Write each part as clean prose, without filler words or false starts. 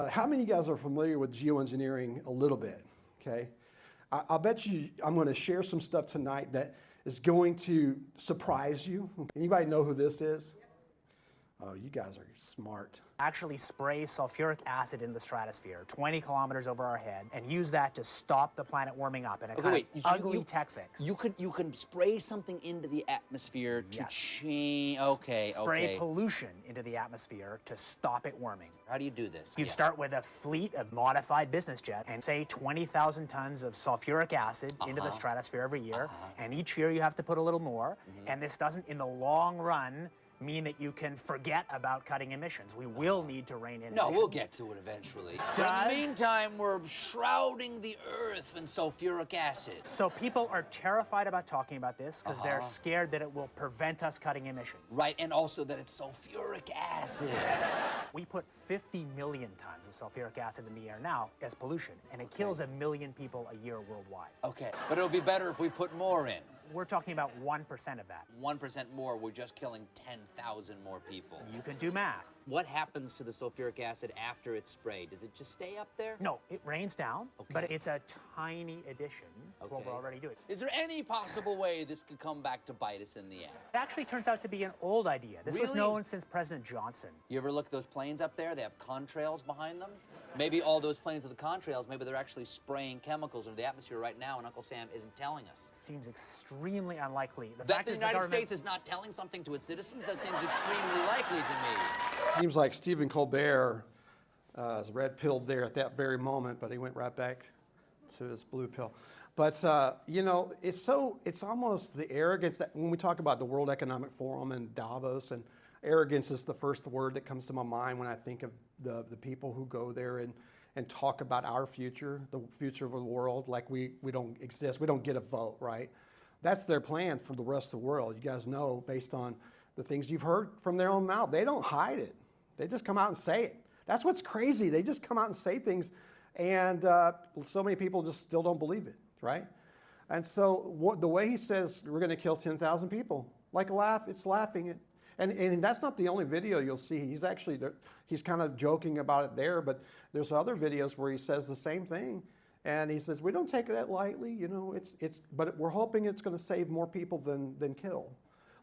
How many of you guys are familiar with geoengineering a little bit? Okay, I'll bet you I'm going to share some stuff tonight that is going to surprise you. Anybody know who this is? Oh, you guys are smart. Actually spray sulfuric acid in the stratosphere 20 kilometers over our head and use that to stop the planet warming up in a kind of ugly tech fix. You can spray something into the atmosphere to change. Spray pollution into the atmosphere to stop it warming. How do you do this? You'd start with a fleet of modified business jets and say 20,000 tons of sulfuric acid into the stratosphere every year. And each year you have to put a little more. And this doesn't, in the long run, mean that you can forget about cutting emissions. We will need to rein in emissions. We'll get to it eventually. But in the meantime, we're shrouding the Earth in sulfuric acid. So people are terrified about talking about this because they're scared that it will prevent us cutting emissions. Right, and also that it's sulfuric acid. We put 50 million tons of sulfuric acid in the air now as pollution, and it kills 1 million people a year worldwide. Okay, but it'll be better if we put more in. We're talking about 1% of that. 1% more, we're just killing 10,000 more people. You can do math. What happens to the sulfuric acid after it's sprayed? Does it just stay up there? No, it rains down, but it's a tiny addition to what we're already doing. Is there any possible way this could come back to bite us in the end? It actually turns out to be an old idea. This was known since President Johnson. You ever look at those planes up there? They have contrails behind them. Maybe all those planes with the contrails, maybe they're actually spraying chemicals into the atmosphere right now and Uncle Sam isn't telling us. Seems extremely unlikely. That the United States is not telling something to its citizens? That seems extremely likely to me. Seems like Stephen Colbert is red-pilled there at that very moment, but he went right back to his blue pill. But, you know, it's almost the arrogance that when we talk about the World Economic Forum and Davos, and arrogance is the first word that comes to my mind when I think of the people who go there and talk about our future, the future of the world, like we don't exist, we don't get a vote, right? That's their plan for the rest of the world. You guys know, based on the things you've heard from their own mouth, they don't hide it. They just come out and say it. That's what's crazy. They just come out and say things, and so many people just still don't believe it, right? And so the way he says we're going to kill 10,000 people, it's laughing at. And that's not the only video you'll see. He's kind of joking about it there, but there's other videos where he says the same thing. And he says, we don't take that lightly, you know, but we're hoping it's going to save more people than kill.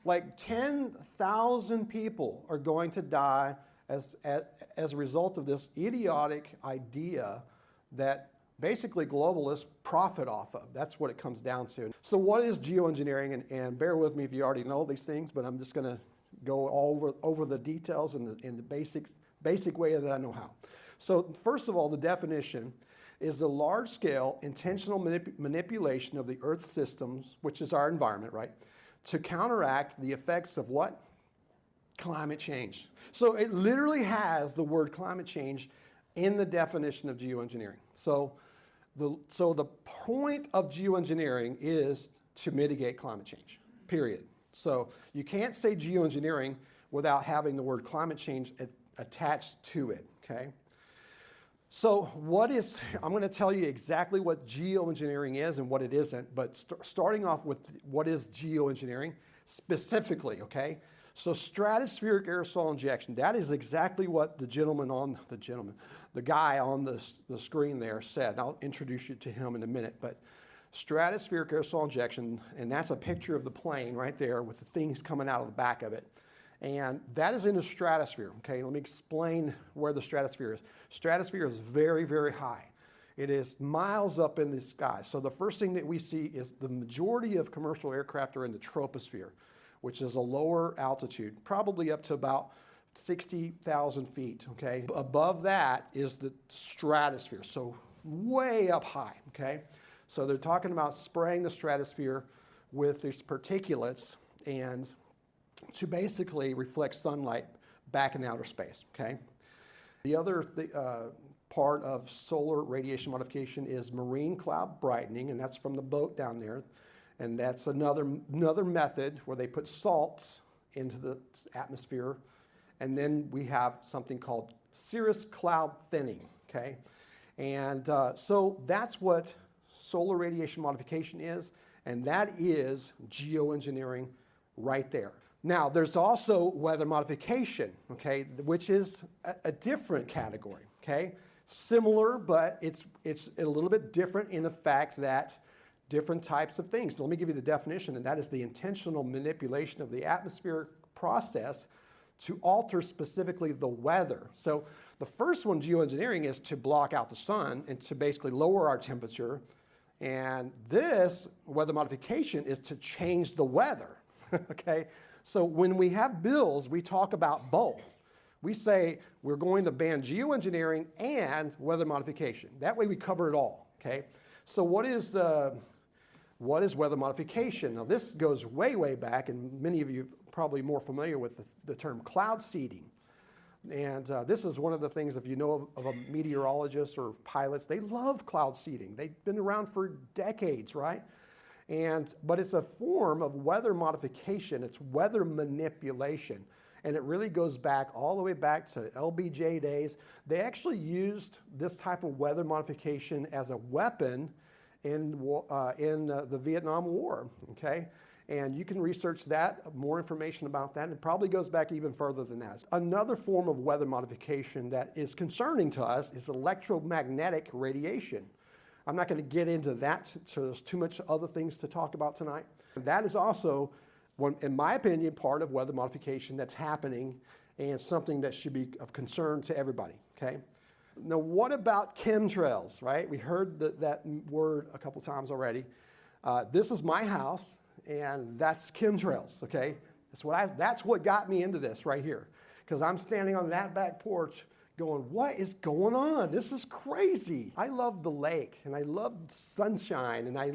Like 10,000 people are going to die as a result of this idiotic idea that basically globalists profit off of. That's what it comes down to. So what is geoengineering? And bear with me if you already know these things, but I'm just going to go over the details in the basic way that I know how. So first of all, the definition is the large-scale intentional manipulation of the Earth's systems, which is our environment, right, to counteract the effects of what? Climate change. So it literally has the word climate change in the definition of geoengineering. So the point of geoengineering is to mitigate climate change, period. So you can't say geoengineering without having the word climate change attached to it, okay? So I'm going to tell you exactly what geoengineering is and what it isn't, but starting off with what is geoengineering specifically, okay? So stratospheric aerosol injection, that is exactly what the guy on the screen there said. I'll introduce you to him in a minute, but stratospheric aerosol injection, and that's a picture of the plane right there with the things coming out of the back of it. And that is in the stratosphere, okay? Let me explain where the stratosphere is. Stratosphere is very, very high. It is miles up in the sky. So the first thing that we see is the majority of commercial aircraft are in the troposphere, which is a lower altitude, probably up to about 60,000 feet, okay? Above that is the stratosphere, so way up high, okay? So they're talking about spraying the stratosphere with these particulates and to basically reflect sunlight back in outer space, okay? The other part of solar radiation modification is marine cloud brightening, and that's from the boat down there. And that's another method where they put salts into the atmosphere. And then we have something called cirrus cloud thinning, okay? And so that's what solar radiation modification is, and that is geoengineering right there. Now, there's also weather modification, okay, which is a different category, okay? similar, but it's a little bit different in the fact that different types of things. So let me give you the definition, and that is the intentional manipulation of the atmospheric process to alter specifically the weather. So the first one, geoengineering, is to block out the sun and to basically lower our temperature. And this, weather modification, is to change the weather, okay? So when we have bills, we talk about both. We say we're going to ban geoengineering and weather modification. That way we cover it all, okay? So what is weather modification? Now this goes way, way back, and many of you are probably more familiar with the term cloud seeding. And this is one of the things, if you know of a meteorologist or pilots, they love cloud seeding. They've been around for decades, right? But it's a form of weather modification. It's weather manipulation. And it really goes back all the way back to LBJ days. They actually used this type of weather modification as a weapon in the Vietnam War, okay? And you can research that, more information about that, and it probably goes back even further than that. Another form of weather modification that is concerning to us is electromagnetic radiation. I'm not going to get into that, so there's too much other things to talk about tonight. That is also, in my opinion, part of weather modification that's happening and something that should be of concern to everybody, okay? Now, what about chemtrails, right? We heard that word a couple times already. This is my house, and that's chemtrails, okay? That's what got me into this right here, because I'm standing on that back porch going, what is going on? This is crazy. I love the lake, and I love sunshine, and I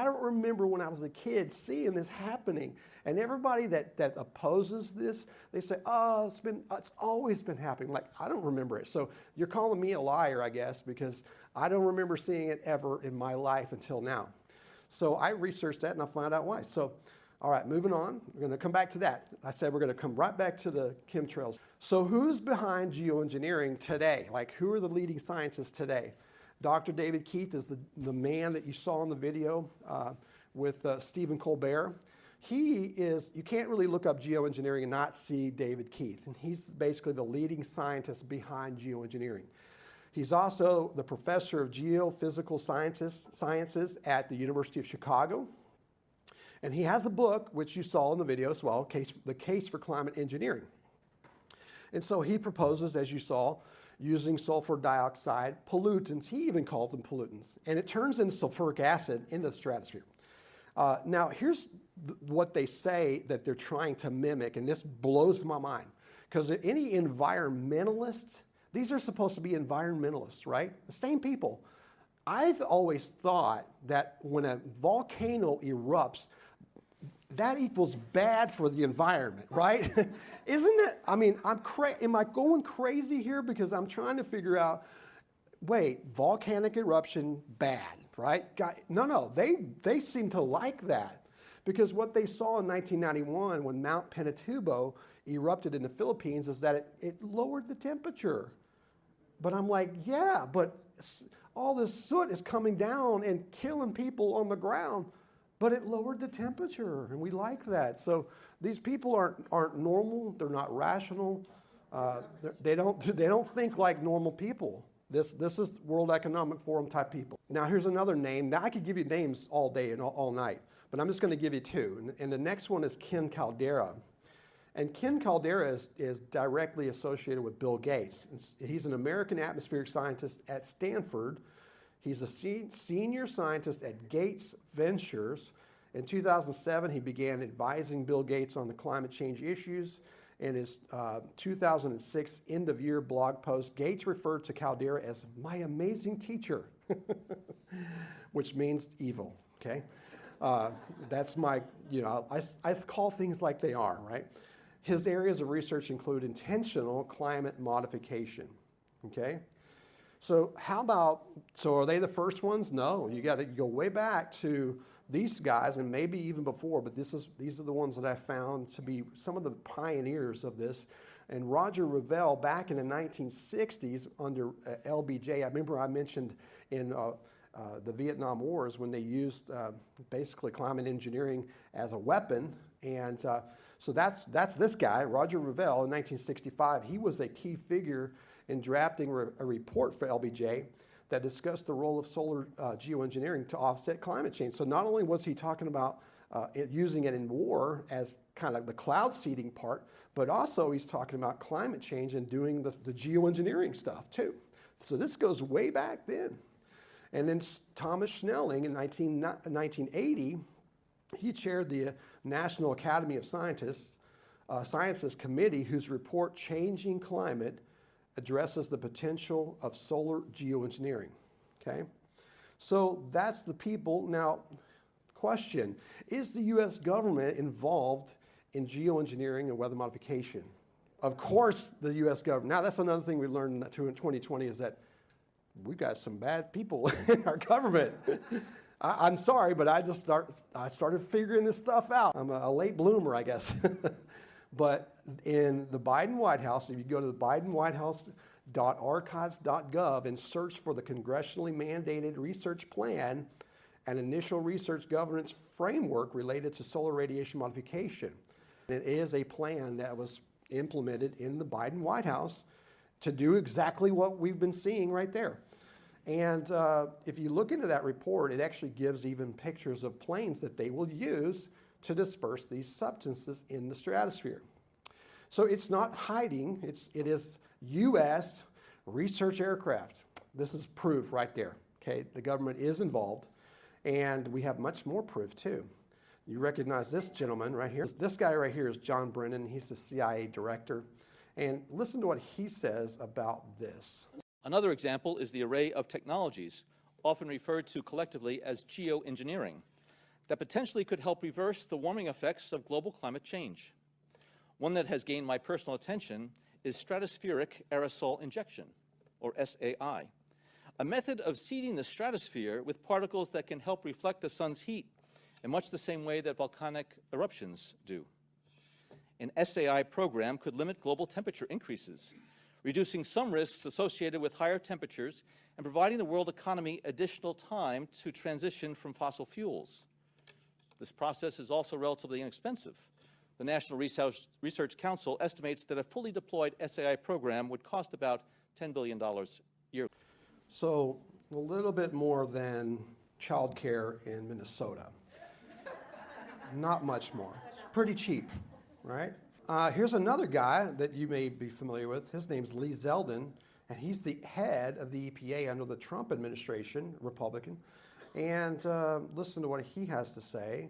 don't remember when I was a kid seeing this happening. And everybody that opposes this, they say, oh, it's always been happening. Like, I don't remember it. So you're calling me a liar, I guess, because I don't remember seeing it ever in my life until now. So I researched that and I found out why. So, all right, moving on. We're going to come back to that. I said we're going to come right back to the chemtrails. So who's behind geoengineering today? Like, who are the leading scientists today? Dr. David Keith is the man that you saw in the video with Stephen Colbert. You can't really look up geoengineering and not see David Keith. And he's basically the leading scientist behind geoengineering. He's also the professor of geophysical sciences at the University of Chicago. And he has a book, which you saw in the video as well, The Case for Climate Engineering. And so he proposes, as you saw, using sulfur dioxide pollutants. He even calls them pollutants. And it turns into sulfuric acid in the stratosphere. Now, here's what they say that they're trying to mimic, and this blows my mind. Because any environmentalists, these are supposed to be environmentalists, right? The same people. I've always thought that when a volcano erupts, that equals bad for the environment, right? Isn't it? I mean, am I going crazy here? Because I'm trying to figure out, wait, volcanic eruption, bad, right? No, they seem to like that. Because what they saw in 1991 when Mount Pinatubo erupted in the Philippines is that it lowered the temperature. But I'm like, yeah, but all this soot is coming down and killing people on the ground, but it lowered the temperature, and we like that. So these people aren't normal. They're not rational. They don't think like normal people. This is World Economic Forum type people. Now here's another name. Now I could give you names all day and all night, but I'm just going to give you two. And the next one is Ken Caldera. And Ken Caldera is directly associated with Bill Gates. He's an American atmospheric scientist at Stanford. He's a senior scientist at Gates Ventures. In 2007, he began advising Bill Gates on the climate change issues. In his 2006 end-of-year blog post, Gates referred to Caldera as my amazing teacher, which means evil, okay? That's my, I call things like they are, right? His areas of research include intentional climate modification, okay? So are they the first ones? No, you got to go way back to these guys, and maybe even before, but these are the ones that I found to be some of the pioneers of this. And Roger Revelle, back in the 1960s under LBJ, I remember I mentioned in the Vietnam Wars when they used basically climate engineering as a weapon. And So that's this guy, Roger Revelle, in 1965. He was a key figure in drafting a report for LBJ that discussed the role of solar geoengineering to offset climate change. So not only was he talking about using it in war as kind of the cloud seeding part, but also he's talking about climate change and doing the geoengineering stuff too. So this goes way back then. And then Thomas Schnelling in 1980, he chaired the National Academy of Sciences Committee, whose report, Changing Climate, addresses the potential of solar geoengineering, okay? So that's the people. Now, question, is the US government involved in geoengineering and weather modification? Of course, the US government. Now, that's another thing we learned in 2020 is that we've got some bad people in our government. I'm sorry, but I started figuring this stuff out. I'm a late bloomer, I guess. But in the Biden White House, if you go to the bidenwhitehouse.archives.gov and search for the congressionally mandated research plan and initial research governance framework related to solar radiation modification. It is a plan that was implemented in the Biden White House to do exactly what we've been seeing right there. And if you look into that report, it actually gives even pictures of planes that they will use to disperse these substances in the stratosphere. So it's not hiding, it is US research aircraft. This is proof right there, okay? The government is involved, and we have much more proof too. You recognize this gentleman right here. This guy right here is John Brennan. He's the CIA director. And listen to what he says about this. Another example is the array of technologies, often referred to collectively as geoengineering, that potentially could help reverse the warming effects of global climate change. One that has gained my personal attention is stratospheric aerosol injection, or SAI, a method of seeding the stratosphere with particles that can help reflect the sun's heat in much the same way that volcanic eruptions do. An SAI program could limit global temperature increases, reducing some risks associated with higher temperatures and providing the world economy additional time to transition from fossil fuels. This process is also relatively inexpensive. The National Research Council estimates that a fully deployed SAI program would cost about $10 billion yearly. So a little bit more than childcare in Minnesota. Not much more. It's pretty cheap, right? Here's another guy that you may be familiar with. His name's Lee Zeldin, and he's the head of the EPA under the Trump administration, Republican. And listen to what he has to say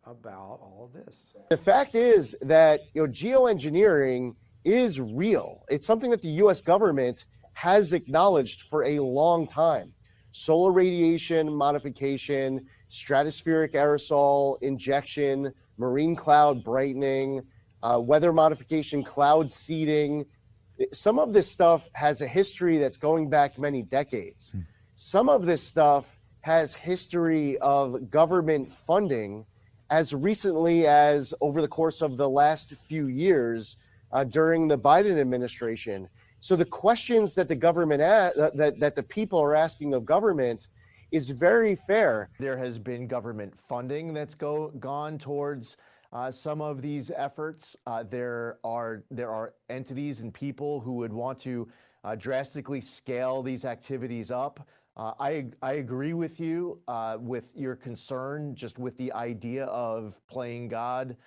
about all of this. The fact is that geoengineering is real. It's something that the U.S. government has acknowledged for a long time. Solar radiation modification, stratospheric aerosol injection, marine cloud brightening, weather modification, cloud seeding. Some of this stuff has a history that's going back many decades. Some of this stuff has history of government funding as recently as over the course of the last few years during the Biden administration. So the questions that the government that the people are asking of government is very fair. There has been government funding that's gone towards some of these efforts. There are entities and people who would want to drastically scale these activities up. I agree with you with your concern just with the idea of playing God.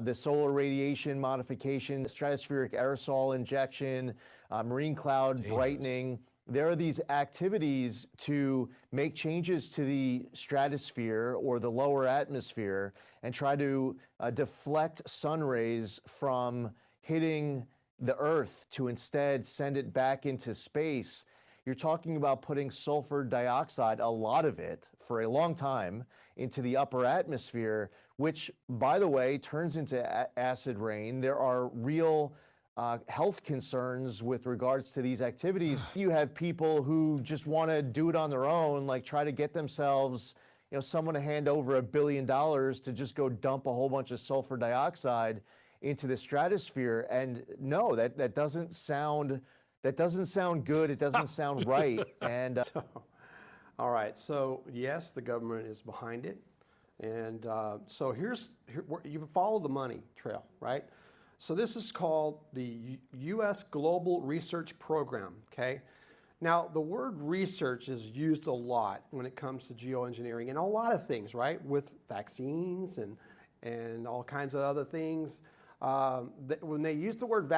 The solar radiation modification, the stratospheric aerosol injection, marine cloud brightening. There are these activities to make changes to the stratosphere or the lower atmosphere and try to deflect sun rays from hitting the Earth to instead send it back into space. You're talking about putting sulfur dioxide, a lot of it, for a long time, into the upper atmosphere, which, by the way, turns into acid rain. There are real health concerns with regards to these activities. You have people who just want to do it on their own, like try to get themselves, someone to hand over $1 billion to just go dump a whole bunch of sulfur dioxide into the stratosphere. And no, that doesn't sound good. It doesn't sound right. And all right, so yes, the government is behind it. And so you follow the money trail, right? So this is called the U.S. Global Research Program, okay? Now, the word research is used a lot when it comes to geoengineering and a lot of things, right? With vaccines and all kinds of other things. When they use the word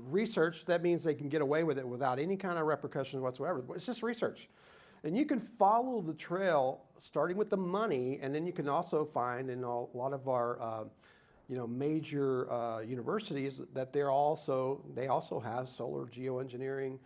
research, that means they can get away with it without any kind of repercussions whatsoever. It's just research. And you can follow the trail starting with the money, and then you can also find in a lot of our major universities that they also have solar geoengineering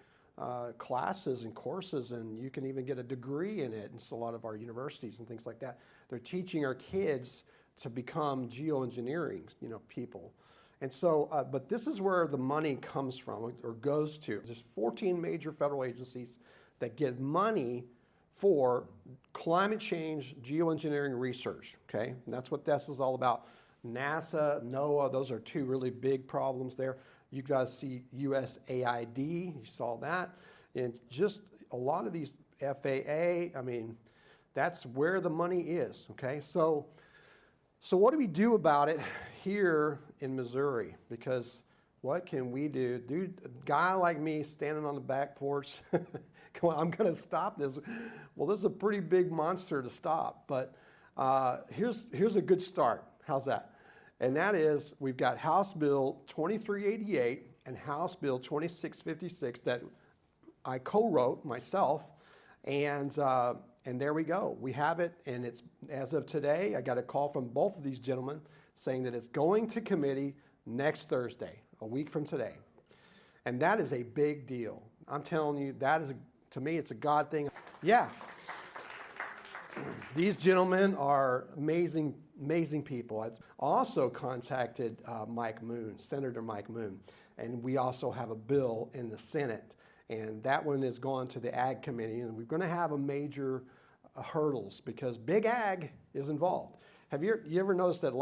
classes and courses, and you can even get a degree in it. It's a lot of our universities and things like that. They're teaching our kids to become geoengineering, people. And so, but this is where the money comes from or goes to. There's 14 major federal agencies that get money for climate change geoengineering research, okay? And that's what this is all about. NASA, NOAA, those are two really big problems there. You guys see USAID, you saw that. And just a lot of these FAA, I mean, that's where the money is, okay? So what do we do about it here in Missouri? Because what can we do? Dude, a guy like me standing on the back porch, come on, I'm gonna stop this. Well, this is a pretty big monster to stop, but here's a good start. How's that? And that is, we've got House Bill 2388 and House Bill 2656 that I co-wrote myself, and there we go. We have it, and it's, as of today, I got a call from both of these gentlemen saying that it's going to committee next Thursday, a week from today. And that is a big deal. I'm telling you, that is, to me, it's a God thing. Yeah. These gentlemen are amazing, amazing people. I also contacted Senator Mike Moon, and we also have a bill in the Senate, and that one is going to the Ag Committee, and we're going to have a major hurdles because big Ag is involved. Have you ever noticed that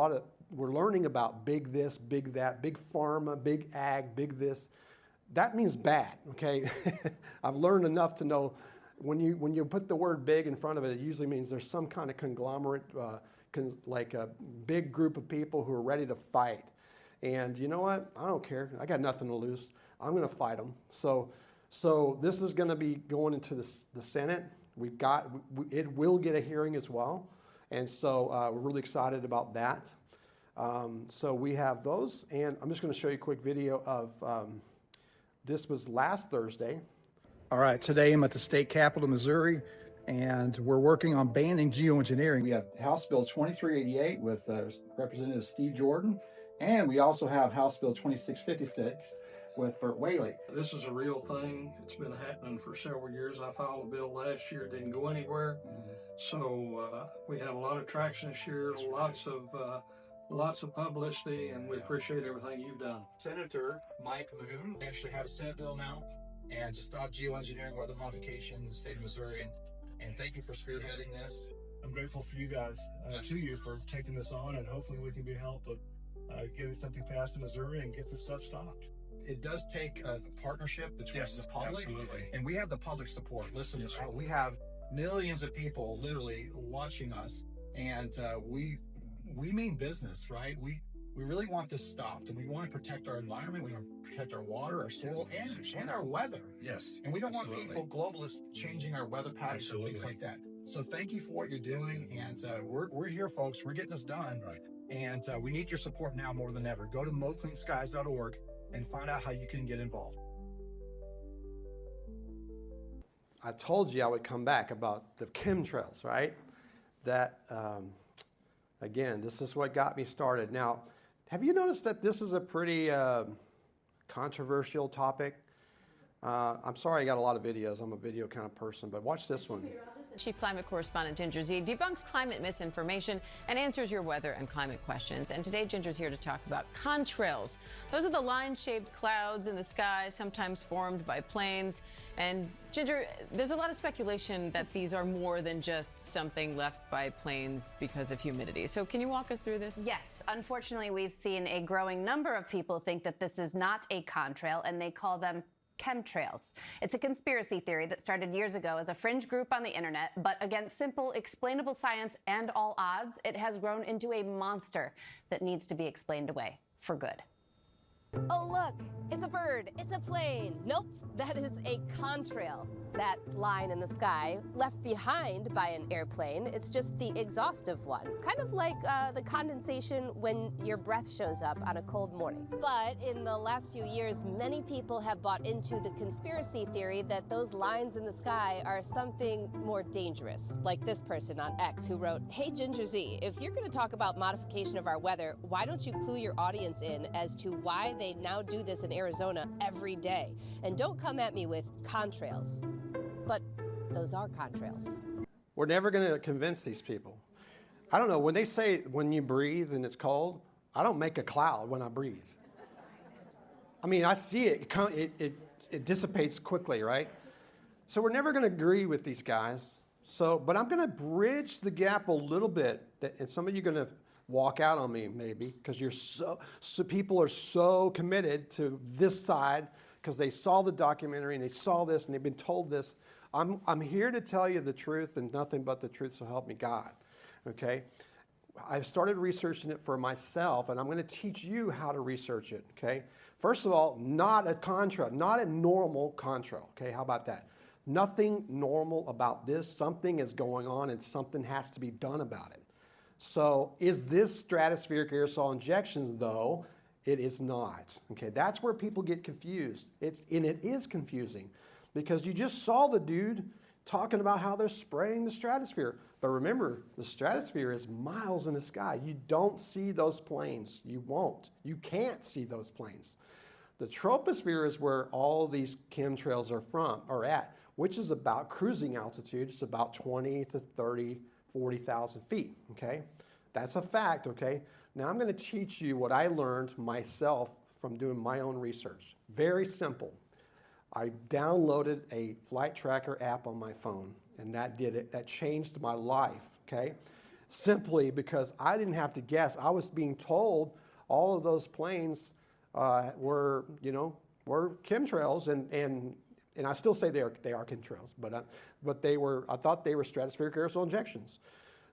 we're learning about big this, big that, big pharma, big Ag, big this? That means bad, okay? I've learned enough to know when you put the word big in front of it, it usually means there's some kind of conglomerate, like a big group of people who are ready to fight. And you know what? I don't care. I got nothing to lose. I'm going to fight them. So this is going to be going into the Senate. It will get a hearing as well. And so we're really excited about that. So we have those. And I'm just going to show you a quick video of this was last Thursday. All right, today I'm at the state capitol of Missouri, and we're working on banning geoengineering. We have House Bill 2388 with Representative Steve Jordan, and we also have House Bill 2656 with Burt Whaley. This is a real thing. It's been happening for several years. I filed a bill last year. It didn't go anywhere. So we had a lot of traction this year, lots of publicity, and we appreciate everything you've done. Senator Mike Moon actually had a Senate bill now and to stop geoengineering weather modification in the state of Missouri. And thank you for spearheading this. I'm grateful for you guys, to you for taking this on, and hopefully we can be a help of getting something passed in Missouri and get this stuff stopped. It does take a partnership between the public, absolutely. And we have the public support. Listen, we have millions of people literally watching us, and we mean business, right? We really want this stopped, and we want to protect our environment. We want to protect our water, our soil, and our weather. Yes. And we don't want people, globalists, changing our weather patterns and things like that. So thank you for what you're doing, and we're here, folks. We're getting this done, and we need your support now more than ever. Go to mocleanskies.org and find out how you can get involved. I told you I would come back about the chemtrails, right? That, again, this is what got me started. Now, have you noticed that this is a pretty controversial topic? I'm sorry I got a lot of videos. I'm a video kind of person, but watch this one. Chief Climate Correspondent Ginger Z debunks climate misinformation and answers your weather and climate questions. And today, Ginger's here to talk about contrails. Those are the line-shaped clouds in the sky, sometimes formed by planes. And Ginger, there's a lot of speculation that these are more than just something left by planes because of humidity. So can you walk us through this? Yes. Unfortunately, we've seen a growing number of people think that this is not a contrail, and they call them chemtrails. It's a conspiracy theory that started years ago as a fringe group on the internet, but against simple, explainable science and all odds, it has grown into a monster that needs to be explained away for good. Oh, look, it's a bird, it's a plane. Nope, that is a contrail. That line in the sky left behind by an airplane, it's just the exhaustive one. Kind of like the condensation when your breath shows up on a cold morning. But in the last few years, many people have bought into the conspiracy theory that those lines in the sky are something more dangerous. Like this person on X who wrote, "Hey Ginger Z, if you're gonna talk about modification of our weather, why don't you clue your audience in as to why they now do this in Arizona every day? And don't come at me with contrails." But those are contrails. We're never going to convince these people. I don't know, when they say when you breathe and it's cold, I don't make a cloud when I breathe. I mean, I see it, it dissipates quickly, right? So we're never going to agree with these guys. But I'm going to bridge the gap a little bit, and some of you are going to walk out on me maybe, because you're so people are so committed to this side because they saw the documentary and they saw this and they've been told this. I'm here to tell you the truth and nothing but the truth, so help me God, okay? I've started researching it for myself, and I'm going to teach you how to research it, okay? First of all, not a normal contrail, okay? How about that? Nothing normal about this. Something is going on and something has to be done about it. So is this stratospheric aerosol injection, though? It is not, okay? That's where people get confused. It is confusing, because you just saw the dude talking about how they're spraying the stratosphere. But remember, the stratosphere is miles in the sky. You don't see those planes. You won't. You can't see those planes. The troposphere is where all these chemtrails are at, which is about cruising altitude. It's about 20 to 30, 40,000 feet, okay? That's a fact, okay? Now I'm going to teach you what I learned myself from doing my own research. Very simple. I downloaded a flight tracker app on my phone, and that did it. That changed my life, okay? Simply because I didn't have to guess. I was being told all of those planes were chemtrails, and I still say they are chemtrails, but I thought they were stratospheric aerosol injections.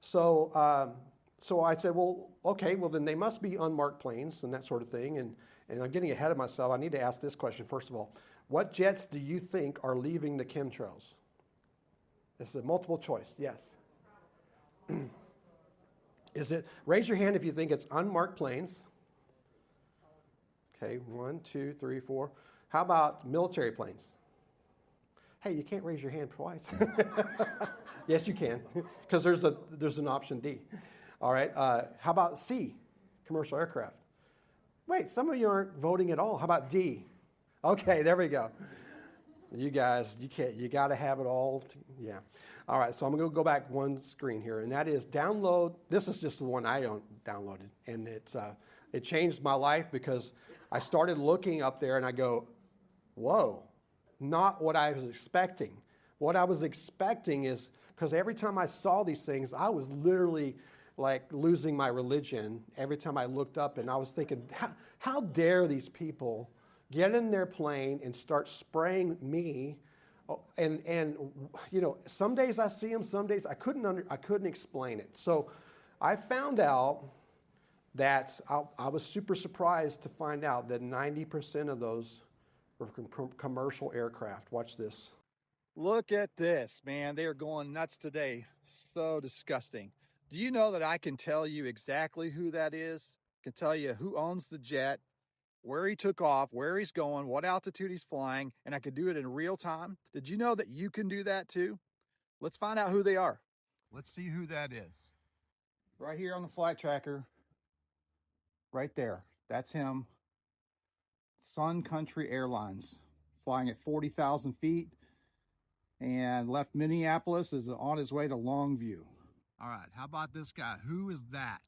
So I said, well, okay, well then they must be unmarked planes and that sort of thing. And I'm getting ahead of myself. I need to ask this question first of all. What jets do you think are leaving the chemtrails? This is a multiple choice. Yes. Raise your hand if you think it's unmarked planes. Okay, 1, 2, 3, 4. How about military planes? Hey, you can't raise your hand twice. Yes, you can, because there's an option D. All right, how about C, commercial aircraft? Wait, some of you aren't voting at all. How about D? Okay, there we go. You guys, you got to have it all. Yeah. All right, so I'm going to go back one screen here, and that is download. This is just the one I downloaded, and it changed my life because I started looking up there, and I go, whoa, not what I was expecting. What I was expecting is, because every time I saw these things, I was literally like losing my religion every time I looked up, and I was thinking, how dare these people get in their plane and start spraying me? And some days I see them, some days I couldn't explain it. So I found out that I was super surprised to find out that 90% of those were commercial aircraft. Watch this. Look at this, man. They are going nuts today. So disgusting. Do you know that I can tell you exactly who that is? I can tell you who owns the jet, where he took off, where he's going, what altitude he's flying, and I could do it in real time. Did you know that you can do that too? Let's find out who they are. Let's see who that is. Right here on the flight tracker, right there. That's him. Sun Country Airlines, flying at 40,000 feet, and left Minneapolis, is on his way to Longview. All right, how about this guy? Who is that?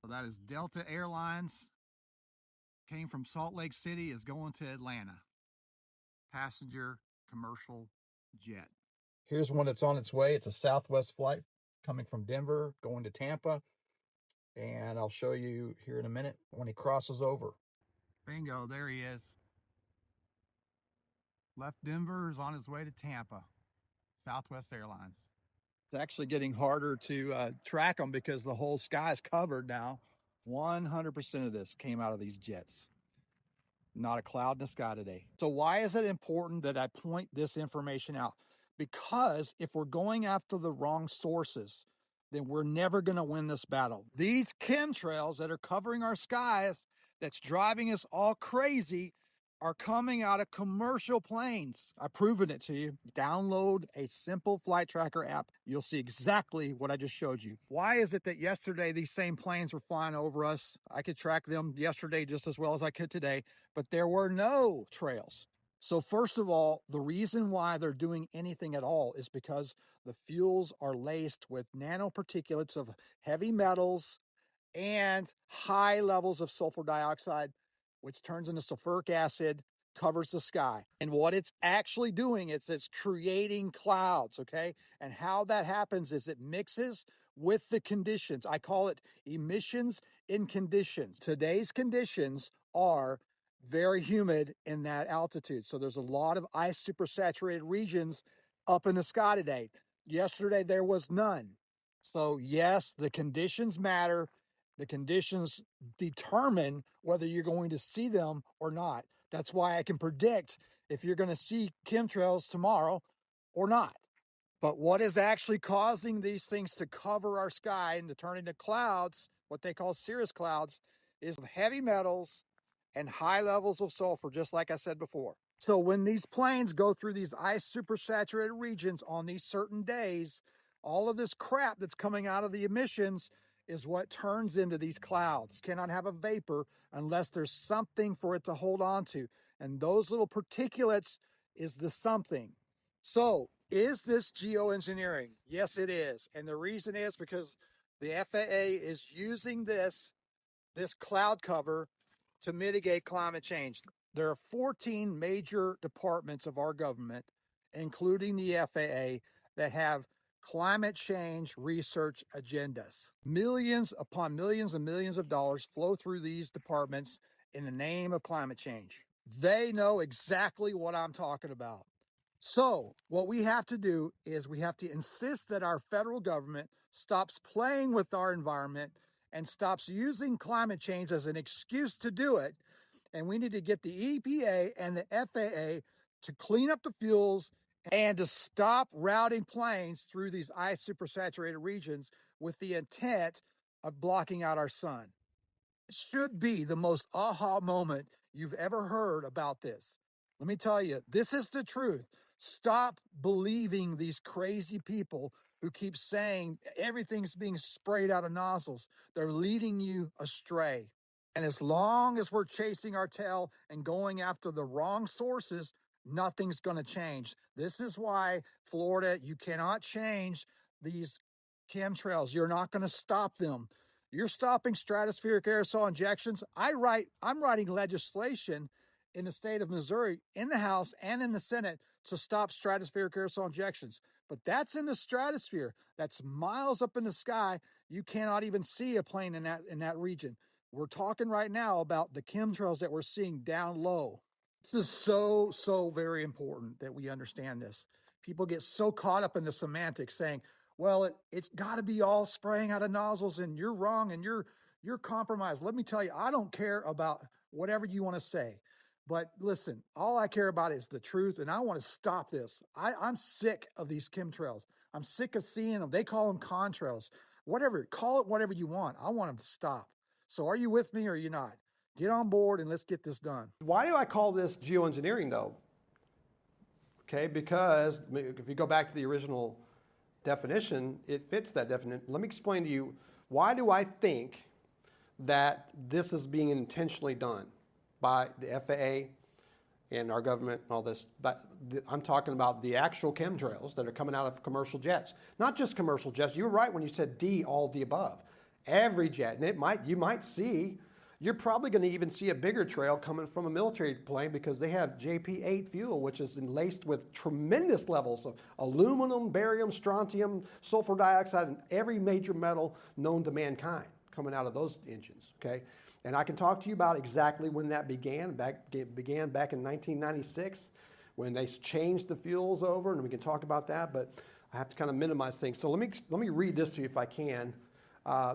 So that is Delta Airlines. Came from Salt Lake City, is going to Atlanta. Passenger commercial jet. Here's one that's on its way. It's a Southwest flight coming from Denver, going to Tampa. And I'll show you here in a minute when he crosses over. Bingo, there he is. left Denver, is on his way to Tampa, Southwest Airlines. It's actually getting harder to track them because the whole sky is covered now. 100% of this came out of these jets. Not a cloud in the sky today. So why is it important that I point this information out? Because if we're going after the wrong sources, then we're never going to win this battle. These chemtrails that are covering our skies, that's driving us all crazy, are coming out of commercial planes. I've proven it to you. Download a simple flight tracker app. You'll see exactly what I just showed you. Why is it that yesterday these same planes were flying over us? I could track them yesterday just as well as I could today, but there were no trails. So first of all, the reason why they're doing anything at all is because the fuels are laced with nanoparticulates of heavy metals and high levels of sulfur dioxide, which turns into sulfuric acid, covers the sky. And what it's actually doing is it's creating clouds, okay? And how that happens is it mixes with the conditions. I call it emissions in conditions. Today's conditions are very humid in that altitude. So there's a lot of ice supersaturated regions up in the sky today. Yesterday, there was none. So yes, the conditions matter. The conditions determine whether you're going to see them or not. That's why I can predict if you're going to see chemtrails tomorrow or not. But what is actually causing these things to cover our sky and to turn into clouds, what they call cirrus clouds, is heavy metals and high levels of sulfur, just like I said before. So when these planes go through these ice supersaturated regions on these certain days, all of this crap that's coming out of the emissions is what turns into these clouds. Cannot have a vapor unless there's something for it to hold on to. And those little particulates is the something. So is this geoengineering? Yes, it is. And the reason is because the FAA is using this cloud cover to mitigate climate change. There are 14 major departments of our government, including the FAA, that have climate change research agendas. Millions upon millions and millions of dollars flow through these departments in the name of climate change. They know exactly what I'm talking about. So what we have to do is we have to insist that our federal government stops playing with our environment and stops using climate change as an excuse to do it. And we need to get the EPA and the FAA to clean up the fuels and to stop routing planes through these ice supersaturated regions with the intent of blocking out our sun. It should be the most aha moment you've ever heard about this. Let me tell you, this is the truth. Stop believing these crazy people who keep saying everything's being sprayed out of nozzles. They're leading you astray. And as long as we're chasing our tail and going after the wrong sources, nothing's going to change. This is why, Florida, you cannot change these chemtrails. You're not going to stop them. You're stopping stratospheric aerosol injections. I'm writing legislation in the state of Missouri, in the House and in the Senate, to stop stratospheric aerosol injections. But that's in the stratosphere. That's miles up in the sky. You cannot even see a plane in that region. We're talking right now about the chemtrails that we're seeing down low. This is so very important that we understand this. People get so caught up in the semantics saying, well, it's got to be all spraying out of nozzles and you're wrong and you're compromised. Let me tell you, I don't care about whatever you want to say. But listen, all I care about is the truth, and I want to stop this. I'm sick of these chemtrails. I'm sick of seeing them. They call them contrails. Whatever, call it whatever you want. I want them to stop. So are you with me or are you not? Get on board and let's get this done. Why do I call this geoengineering though? Okay, because if you go back to the original definition, it fits that definition. Let me explain to you, why do I think that this is being intentionally done by the FAA and our government and all this? But I'm talking about the actual chemtrails that are coming out of commercial jets. Not just commercial jets. You were right when you said D, all the above. Every jet. And you might see, you're probably going to even see a bigger trail coming from a military plane because they have JP-8 fuel, which is laced with tremendous levels of aluminum, barium, strontium, sulfur dioxide, and every major metal known to mankind coming out of those engines, okay? And I can talk to you about exactly when that began. It began back in 1996 when they changed the fuels over, and we can talk about that, but I have to kind of minimize things. So let me read this to you if I can.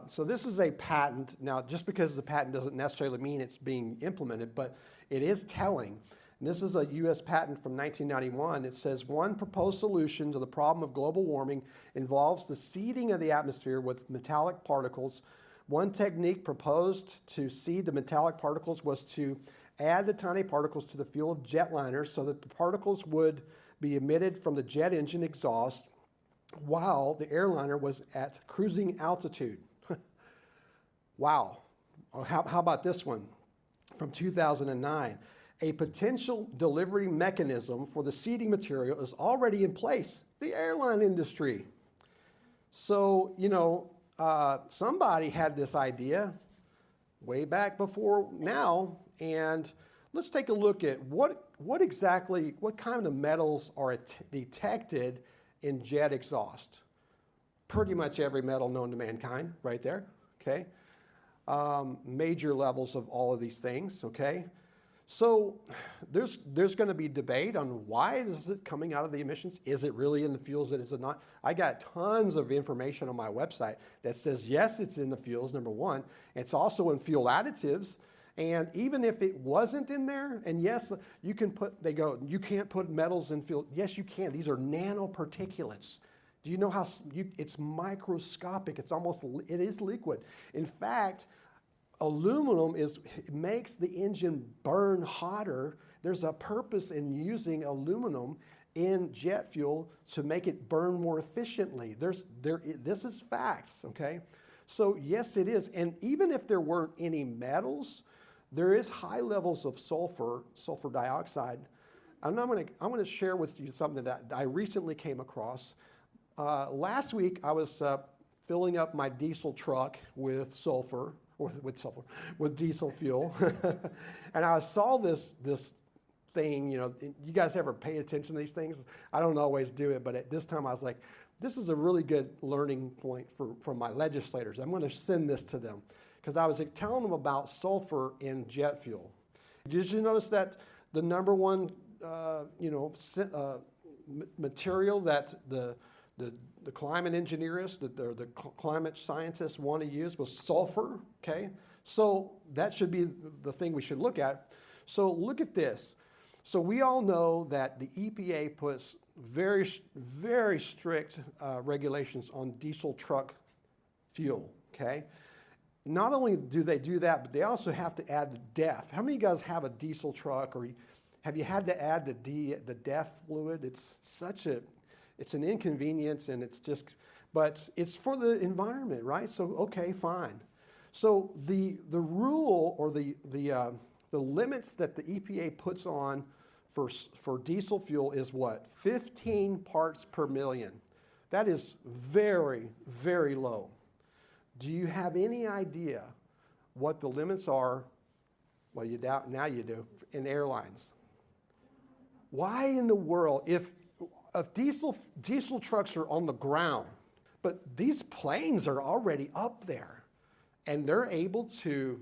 So this is a patent. Now, just because the patent doesn't necessarily mean it's being implemented, but it is telling. And this is a U.S. patent from 1991. It says, one proposed solution to the problem of global warming involves the seeding of the atmosphere with metallic particles. One technique proposed to seed the metallic particles was to add the tiny particles to the fuel of jetliners so that the particles would be emitted from the jet engine exhaust while the airliner was at cruising altitude. Wow. Or how about this one from 2009? A potential delivery mechanism for the seeding material is already in place. The airline industry. So, you know, somebody had this idea way back before now, and let's take a look at what kind of metals are detected in jet exhaust. Pretty much every metal known to mankind, right there, okay? Major levels of all of these things, okay? So there's going to be debate on why is it coming out of the emissions? Is it really in the fuels? Is it not? I got tons of information on my website that says, yes, it's in the fuels, number one. It's also in fuel additives. And even if it wasn't in there, and yes, you can put, they go, you can't put metals in fuel. Yes, you can. These are nanoparticulates. Do you know how, it's microscopic. It's almost, it is liquid. In fact, aluminum makes the engine burn hotter. There's a purpose in using aluminum in jet fuel to make it burn more efficiently. This is facts, okay? So yes, it is. And even if there weren't any metals, there is high levels of sulfur dioxide. And I'm going to share with you something that I recently came across. Last week, I was filling up my diesel truck with with diesel fuel. And I saw this thing, you know, you guys ever pay attention to these things? I don't always do it, but at this time I was like, this is a really good learning point for my legislators. I'm going to send this to them because I was telling them about sulfur in jet fuel. Did you notice that the number one, material that the climate engineers, the climate scientists want to use was sulfur, okay? So that should be the thing we should look at. So look at this. So we all know that the EPA puts very, very strict regulations on diesel truck fuel, okay? Not only do they do that, but they also have to add the DEF. How many of you guys have a diesel truck, or have you had to add the DEF fluid? It's an inconvenience, and but it's for the environment, right? So, okay, fine. So the rule or the limits that the EPA puts on for diesel fuel is what? 15 parts per million. That is very, very low. Do you have any idea what the limits are? Well, now you do, in airlines. Why in the world, if diesel trucks are on the ground, but these planes are already up there, and they're able to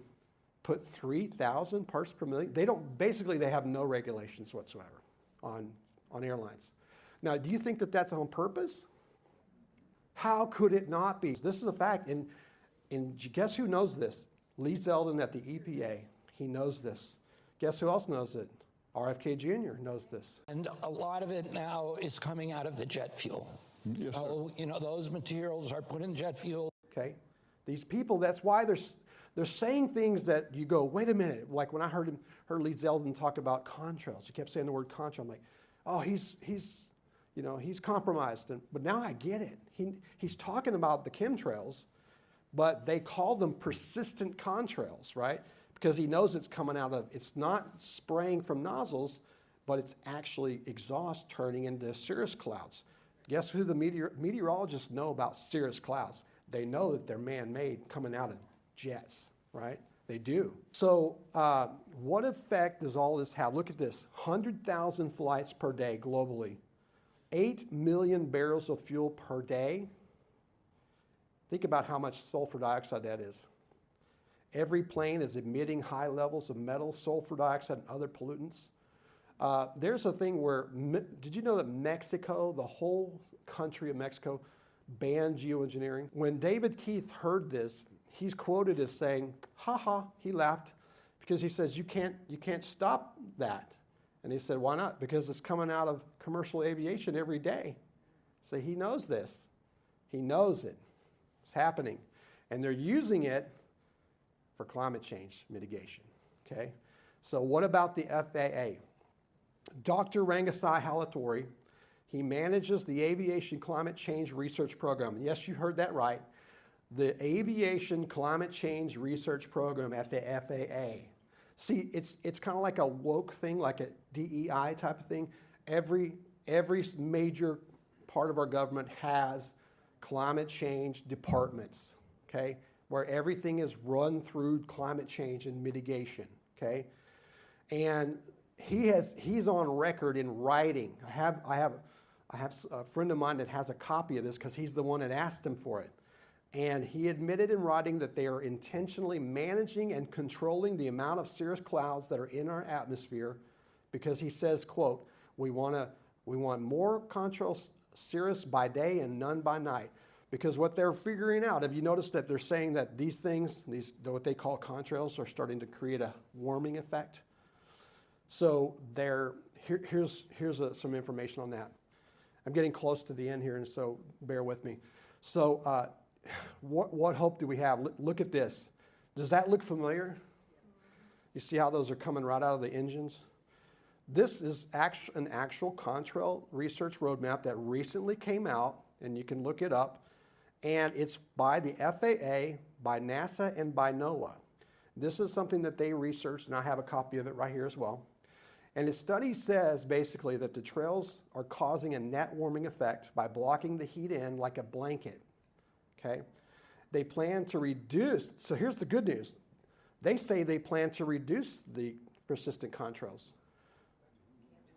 put 3,000 parts per million. They have no regulations whatsoever on airlines. Now, do you think that that's on purpose? How could it not be? This is a fact, and guess who knows this? Lee Zeldin at the EPA, he knows this. Guess who else knows it? RFK Jr. knows this. And a lot of it now is coming out of the jet fuel. Yes, so, you know, those materials are put in jet fuel. Okay. These people, that's why they're saying things that you go, wait a minute. Like when I heard Lee Zeldin talk about contrails, he kept saying the word contrail. I'm like, oh, he's compromised. But now I get it. He's talking about the chemtrails, but they call them persistent contrails, right? Because he knows it's not spraying from nozzles, but it's actually exhaust turning into cirrus clouds. Guess who the meteorologists know about cirrus clouds? They know that they're man-made coming out of jets, right? They do. So what effect does all this have? Look at this, 100,000 flights per day globally, 8 million barrels of fuel per day. Think about how much sulfur dioxide that is. Every plane is emitting high levels of metal, sulfur dioxide, and other pollutants. There's a thing where, did you know that Mexico, the whole country of Mexico, banned geoengineering? When David Keith heard this, he's quoted as saying, "Ha ha," he laughed, because he says, you can't stop that. And he said, why not? Because it's coming out of commercial aviation every day. So he knows this. He knows it. It's happening. And they're using it for climate change mitigation, okay? So what about the FAA? Dr. Rangasai Halatori, he manages the Aviation Climate Change Research Program. Yes, you heard that right. The Aviation Climate Change Research Program at the FAA. See, it's kind of like a woke thing, like a DEI type of thing. Every major part of our government has climate change departments, okay, where everything is run through climate change and mitigation, okay? And he's on record in writing. I have a friend of mine that has a copy of this because he's the one that asked him for it. And he admitted in writing that they are intentionally managing and controlling the amount of cirrus clouds that are in our atmosphere, because he says, quote, we want more contrails cirrus by day and none by night. Because what they're figuring out, have you noticed that they're saying that these things, what they call contrails, are starting to create a warming effect? So here's some information on that. I'm getting close to the end here, and so bear with me. So what hope do we have? Look at this. Does that look familiar? You see how those are coming right out of the engines? This is an actual contrail research roadmap that recently came out, and you can look it up. And it's by the FAA, by NASA, and by NOAA. This is something that they researched, and I have a copy of it right here as well. And the study says basically that the trails are causing a net warming effect by blocking the heat in like a blanket, okay? They plan to reduce, so here's the good news. They say they plan to reduce the persistent contrails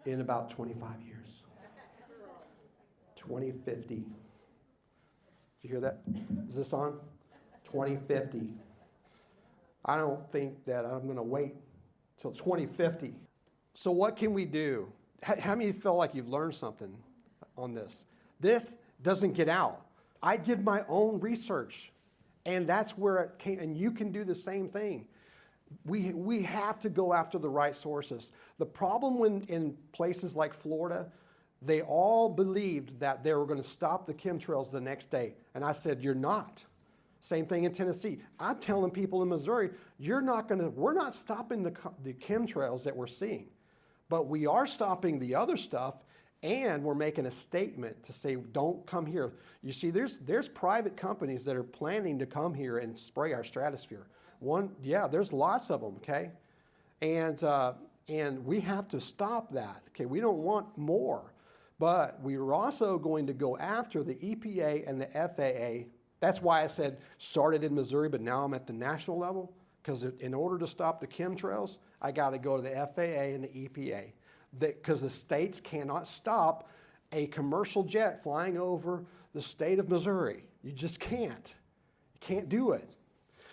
in about 25 years. 2050. Did you hear that? Is this on? 2050. I don't think that I'm going to wait till 2050. So what can we do? How many feel like you've learned something on this? This doesn't get out. I did my own research, and that's where it came, and you can do the same thing. We have to go after the right sources. The problem when in places like Florida, they all believed that they were going to stop the chemtrails the next day. And I said, you're not. Same thing in Tennessee. I'm telling people in Missouri, we're not stopping the chemtrails that we're seeing. But we are stopping the other stuff, and we're making a statement to say, don't come here. You see, there's private companies that are planning to come here and spray our stratosphere. There's lots of them, okay? And we have to stop that, okay? We don't want more. But we are also going to go after the EPA and the FAA. That's why I said started in Missouri, but now I'm at the national level, because in order to stop the chemtrails, I got to go to the FAA and the EPA, because the states cannot stop a commercial jet flying over the state of Missouri. You just can't. You can't do it.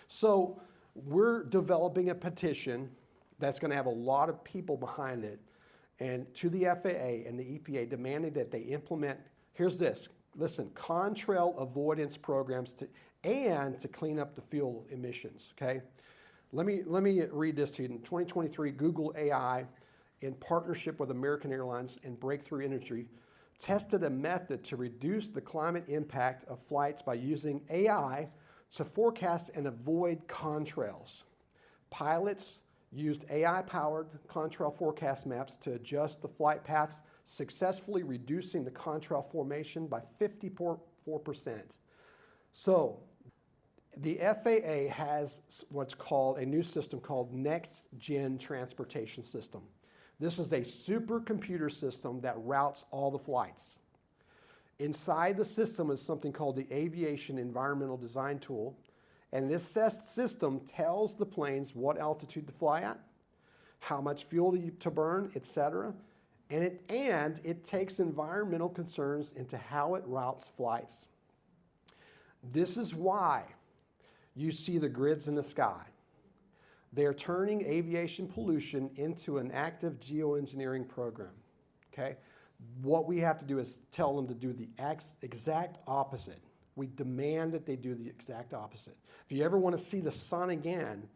So we're developing a petition that's going to have a lot of people behind it, and to the FAA and the EPA, demanding that they implement, here's this, listen, contrail avoidance programs to clean up the fuel emissions, okay? Let me read this to you. In 2023, Google AI, in partnership with American Airlines and Breakthrough Energy, tested a method to reduce the climate impact of flights by using AI to forecast and avoid contrails. Pilots used AI-powered contrail forecast maps to adjust the flight paths, successfully reducing the contrail formation by 54%. So the FAA has what's called a new system called Next Gen Transportation System. This is a supercomputer system that routes all the flights. Inside the system is something called the Aviation Environmental Design Tool. And this system tells the planes what altitude to fly at, how much fuel to burn, etc. And it takes environmental concerns into how it routes flights. This is why you see the grids in the sky. They're turning aviation pollution into an active geoengineering program, okay? What we have to do is tell them to do the exact opposite. We demand that they do the exact opposite. If you ever want to see the sun again,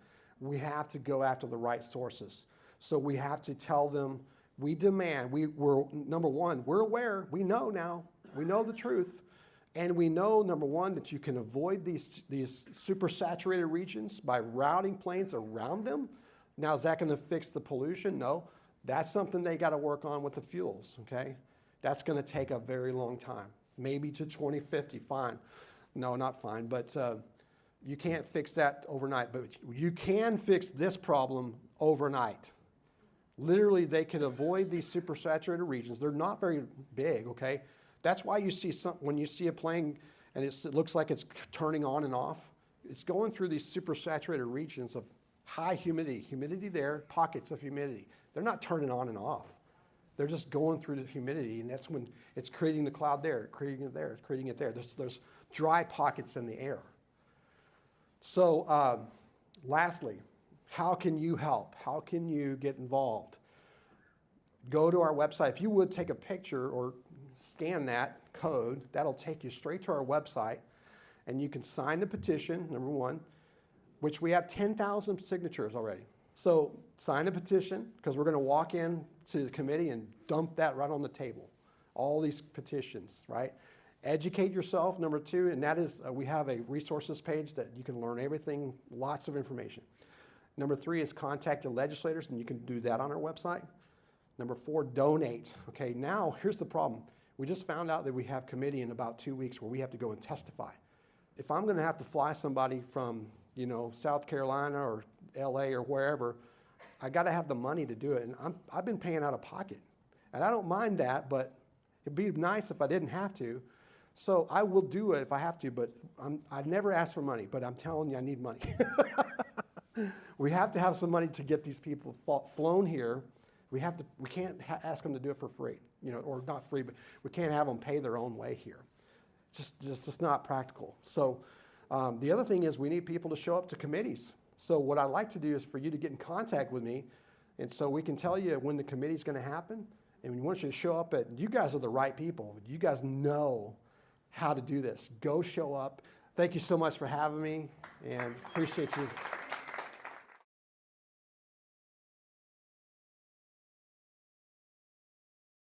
we have to go after the right sources. So we have to tell them, we demand, we're number one, we're aware, we know now, we know the truth, and we know, number one, that you can avoid these supersaturated regions by routing planes around them. Now, is that going to fix the pollution? No. That's something they got to work on with the fuels, okay? That's going to take a very long time, maybe to 2050, fine. No, not fine, but you can't fix that overnight, but you can fix this problem overnight. Literally, they could avoid these supersaturated regions. They're not very big, okay? That's why you see when you see a plane and it looks like it's turning on and off, it's going through these supersaturated regions of high humidity there, pockets of humidity. They're not turning on and off. They're just going through the humidity, and that's when it's creating the cloud there, creating it there, creating it there. There's dry pockets in the air. So lastly, how can you help? How can you get involved? Go to our website. If you would take a picture or scan that code, that'll take you straight to our website, and you can sign the petition, number one, which we have 10,000 signatures already. So sign the petition, because we're going to walk in to the committee and dump that right on the table. All these petitions, right? Educate yourself, number two, and that is we have a resources page that you can learn everything, lots of information. Number three is contact the legislators, and you can do that on our website. Number four, donate. Okay, now here's the problem. We just found out that we have committee in about 2 weeks where we have to go and testify. If I'm going to have to fly somebody from, South Carolina or LA or wherever, I got to have the money to do it, and I've been paying out of pocket. And I don't mind that, but it'd be nice if I didn't have to. So I will do it if I have to, but I never ask for money, but I'm telling you I need money. We have to have some money to get these people flown here. We can't ask them to do it for free, or not free, but we can't have them pay their own way here. Just not practical. So the other thing is we need people to show up to committees. So what I'd like to do is for you to get in contact with me, and so we can tell you when the committee's going to happen, and we want you to show up you guys are the right people. You guys know how to do this. Go show up. Thank you so much for having me, and appreciate you.